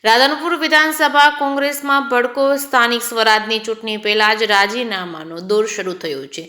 રાધનપુર વિધાનસભા કોંગ્રેસમાં ભડકો. સ્થાનિક સ્વરાજની ચૂંટણી પહેલા જ રાજીનામાનો દોર શરૂ થયો છે.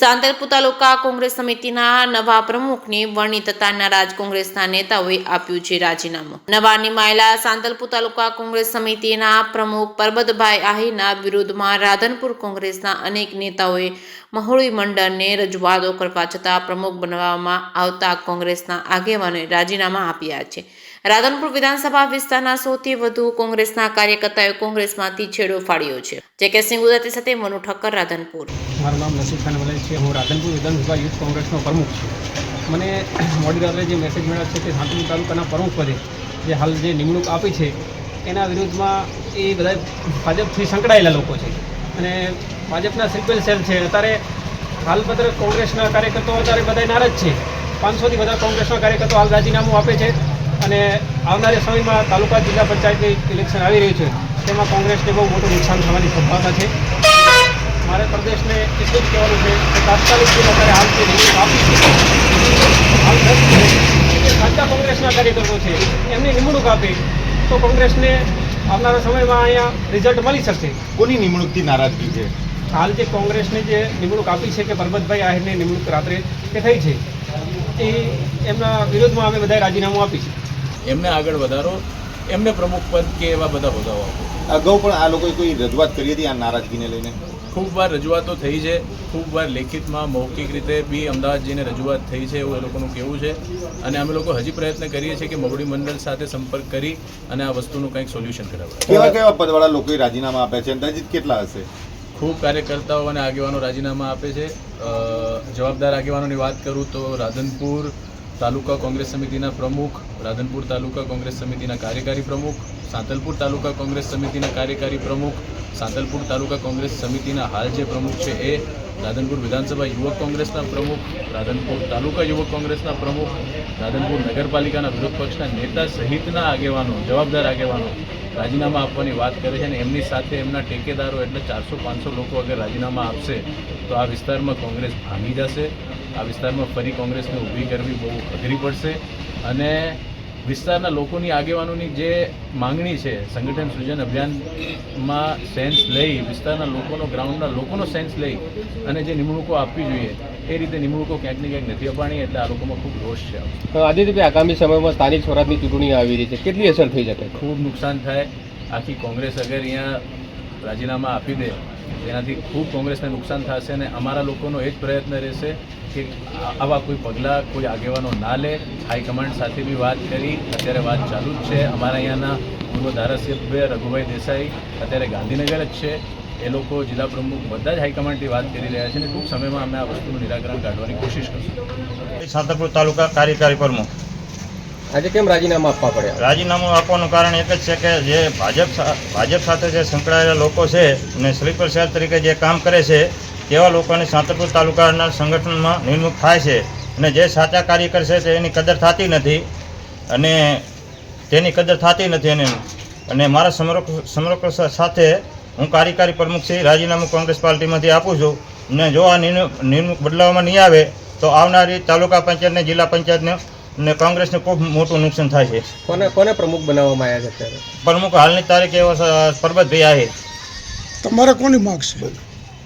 સાંતલપુર તાલુકા કોંગ્રેસ સમિતિના નવા પ્રમુખની વરણી થતા નારાજ કોંગ્રેસના નેતાઓએ આપ્યું છે રાજીનામું. નવા નિમાયેલા સાંતલપુર તાલુકા કોંગ્રેસ સમિતિના પ્રમુખ પરબતભાઈ આહિરના વિરોધમાં રાધનપુર કોંગ્રેસના અનેક નેતાઓએ મહુડી મંડળને રજૂઆતો કરવા છતાં પ્રમુખ બનાવવામાં આવતા કોંગ્રેસના આગેવાનોએ રાજીનામા આપ્યા છે. રાધનપુર વિધાનસભા વિસ્તારના સૌથી વધુ કોંગ્રેસના કાર્યકર્તાઓએ કોંગ્રેસમાંથી છેડો ફાડ્યો છે. જે સિંહ ગુજરાતી સાથે મનુ ઠક્કર, રાધનપુર. મારું નામ નસીબ ખાન વલાઈ છે. હું રાધનપુર વિધાનસભા યુથ કોંગ્રેસનો પ્રમુખ છું. મને મોડી રાત્રે જે મેસેજ મળ્યો છે કે સાંતલપુર તાલુકાના પ્રમુખ પદે જે હાલ જે નિમણૂક આપી છે એના વિરુદ્ધમાં એ બધા ભાજપથી સંકળાયેલા લોકો છે અને ભાજપના સ્લીપર સેલ છે. અત્યારે હાલ બધા કોંગ્રેસના કાર્યકર્તાઓ અત્યારે બધા નારાજ છે. 500થી વધારે કોંગ્રેસના કાર્યકર્તાઓ હાલ રાજીનામું આપે છે અને આવનારા સમયમાં તાલુકા જિલ્લા પંચાયતની ઇલેક્શન આવી રહ્યું છે તેમાં કોંગ્રેસને બહુ મોટું નુકસાન થવાની સંભાવના છે. મારે પ્રદેશને એટલું જ કહેવાનું છે કે તાત્કાલિક અત્યારે હાલ જે નિમણૂક આપી છે હાલ જે સાચા કોંગ્રેસના કાર્યકર્તાઓ છે એમની નિમણૂક આપી તો કોંગ્રેસને આવનારા સમયમાં અહીંયા રિઝલ્ટ મળી શકશે. કોની નિમણૂકથી નારાજગી છે? હાલ જે કોંગ્રેસની જે નિમણૂક આપી છે કે પરબતભાઈ આહિરની નિમણૂક રાત્રે કે થઈ છે એ એમના વિરોધમાં અમે બધાએ રાજીનામું આપી છે. એમને આગળ વધારો, એમને પ્રમુખ પદ કે એવા બધા હોદ્દાઓ આપો. અગાઉ પણ આ લોકોએ કોઈ રજૂઆત કરી હતી આ નારાજગીને લઈને? ખૂબ વાર રજૂઆતો થઈ છે, ખૂબ વાર લેખિતમાં મૌખિક રીતે બી અમદાવાદ જઈને રજૂઆત થઈ છે એવું એ લોકોનું કહેવું છે અને અમે લોકો હજી પ્રયત્ન કરીએ છીએ કે મહુડી મંડળ સાથે સંપર્ક કરી અને આ વસ્તુનું કંઈક સોલ્યુશન કરાવવા. કેવા કેવા પદવાળા લોકોએ રાજીનામા આપ્યા છે? અંદાજિત કેટલા હશે? ખૂબ કાર્યકર્તાઓ અને આગેવાનો રાજીનામા આપે છે. જવાબદાર આગેવાનોની વાત કરું તો રાધનપુર તાલુકા કોંગ્રેસ સમિતિના પ્રમુખ, રાધનપુર તાલુકા કોંગ્રેસ સમિતિના કાર્યકારી પ્રમુખ, સાંતલપુર તાલુકા કોંગ્રેસ સમિતિના કાર્યકારી પ્રમુખ, સાંતલપુર તાલુકા કોંગ્રેસ સમિતિના હાલ જે પ્રમુખ છે એ, રાધનપુર વિધાનસભા યુવક કોંગ્રેસના પ્રમુખ, રાધનપુર તાલુકા યુવક કોંગ્રેસના પ્રમુખ, રાધનપુર નગરપાલિકાના વિરોધ પક્ષના નેતા સહિતના આગેવાનો, જવાબદાર આગેવાનો રાજીનામા આપવાની વાત કરે છે અને એમની સાથે એમના ટેકેદારો એટલે 400-500 લોકો અગર રાજીનામા આપશે તો આ વિસ્તારમાં કોંગ્રેસ ભાંગી જશે. આ વિસ્તારમાં ફરી કોંગ્રેસને ઊભી કરવી બહુ અઘરી પડશે અને વિસ્તારના લોકોની આગેવાનોની જે માંગણી છે સંગઠન સૃજન અભિયાનમાં સેન્સ લઈ, વિસ્તારના લોકોનો, ગ્રાઉન્ડના લોકોનો સેન્સ લઈ અને જે નિમણૂકો આપવી જોઈએ એ રીતે નિમણૂકો ક્યાંક ને ક્યાંક નથી અપાણી એટલે આ લોકોમાં ખૂબ રોષ છે. આદિત્યભાઈ, આગામી સમયમાં સ્થાનિક સ્વરાજની ચૂંટણી આવી રહી છે, કેટલી અસર થઈ શકે? ખૂબ નુકસાન થાય. આખી કોંગ્રેસ અગર અહીંયા રાજીનામા આપી દે તેનાથી ખૂબ કોંગ્રેસને નુકસાન થશે અને અમારા લોકોનો એ જ પ્રયત્ન રહેશે કે આવા કોઈ પગલાં કોઈ આગેવાનો ના લે. હાઈકમાન્ડ સાથે બી વાત કરી, અત્યારે વાત ચાલુ જ છે. અમારા અહીંયાના પૂર્વ ધારાસભ્ય રઘુભાઈ દેસાઈ અત્યારે ગાંધીનગર જ છે. એ લોકો જિલ્લા પ્રમુખ બધા જ હાઈકમાન્ડથી વાત કરી રહ્યા છે અને ટૂંક સમયમાં અમે આ વસ્તુનું નિરાકરણ કાઢવાની કોશિશ કરીશું. સાંતલપુર તાલુકા કાર્યકારી પ્રમુખ. આજે કેમ રાજીનામા આપવા પડ્યા? રાજીનામું આપવાનું કારણ એક જ છે કે જે ભાજપ સાથે જે સંકળાયેલા લોકો છે અને સ્લીપર સેલ તરીકે જે કામ કરે છે તેવા લોકોને સાંતલપુર તાલુકાના સંગઠનમાં નિમણૂક થાય છે અને જે સાચા કાર્યકર છે તેની કદર થતી નથી અને મારા સમર્પણ સાથે હું કાર્યકારી પ્રમુખથી રાજીનામું કોંગ્રેસ પાર્ટીમાંથી આપું છું અને જો આ નિમણૂક બદલાવવામાં નહીં આવે તો આવનારી તાલુકા પંચાયતને, જિલ્લા પંચાયતને અને કોંગ્રેસને ખૂબ મોટું નુકસાન થાય છે. કોને પ્રમુખ બનાવવામાં આવ્યા છે અત્યારે? પ્રમુખ હાલની તારીખે એવો પરબતભાઈ આહિર. તમારે કોની માગ છે?